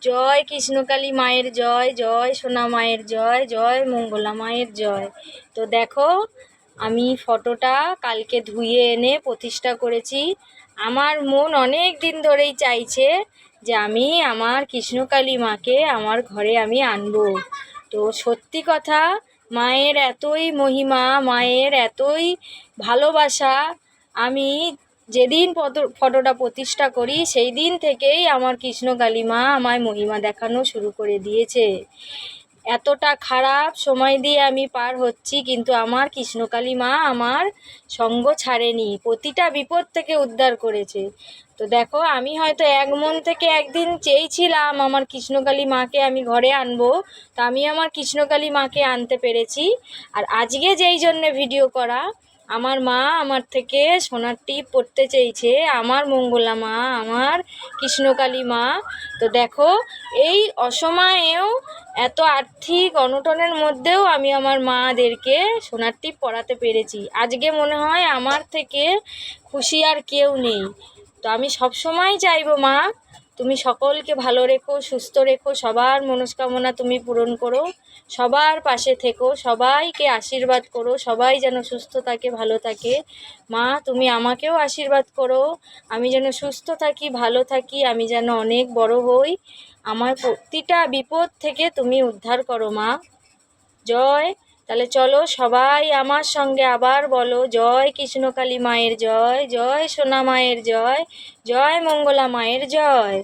জয় কৃষ্ণকালী মায়ের জয়, জয় সোনা মায়ের জয়, জয় মঙ্গলা মায়ের জয়। তো দেখো, আমি ফটোটা কালকে ধুয়ে এনে প্রতিষ্ঠা করেছি। আমার মন অনেক দিন ধরেই চাইছে যে আমি আমার কৃষ্ণকালী মাকে আমার ঘরে আমি আনবো। তো সত্যি কথা, মায়ের এতই মহিমা, মায়ের এতই ভালোবাসা, আমি যেদিন ফটোটা প্রতিষ্ঠা করি সেই দিন থেকেই আমার কৃষ্ণকালী মা আমায় মহিমা দেখানো শুরু করে দিয়েছে। এতটা খারাপ সময় দিয়ে আমি পার হচ্ছি, কিন্তু আমার কৃষ্ণকালী মা আমার সঙ্গ ছাড়েনি, প্রতিটা বিপদ থেকে উদ্ধার করেছে। তো দেখো, আমি হয়তো এক মন থেকে একদিন চেয়েছিলাম আমার কৃষ্ণকালী মাকে আমি ঘরে আনবো, তো আমি আমার কৃষ্ণকালী মাকে আনতে পেরেছি। আর আজকে যেই জন্য ভিডিও করা, আমার মা আমার থেকে সোনার টিপ পরতে চেয়েছে, আমার মঙ্গলা মা, আমার কৃষ্ণকালী মা। তো দেখো, এই অসময়েও এত আর্থিক অনটনের মধ্যেও আমি আমার মাদেরকে সোনার টিপ পরাতে পেরেছি। আজকে মনে হয় আমার থেকে খুশি আর কেউ নেই। তো আমি সবসময় চাইবো, মা তুমি সকলকে ভালো রেখো, সুস্থ রেখো, সবার মনস্কামনা তুমি পূরণ করো, সবার পাশে থেকো, সবাইকে আশীর্বাদ করো, সবাই যেন সুস্থ থাকে, ভালো থাকে। মা তুমি আমাকেও আশীর্বাদ করো, আমি যেন সুস্থ থাকি, ভালো থাকি, আমি যেন অনেক বড় হই, আমার প্রতিটা বিপদ থেকে তুমি উদ্ধার করো মা। জয়। তাহলে চলো সবাই আমার সঙ্গে আবার বলো, জয় কৃষ্ণকালী মায়ের জয়, জয় সোনা মায়ের জয়, জয় মঙ্গলা মায়ের জয়।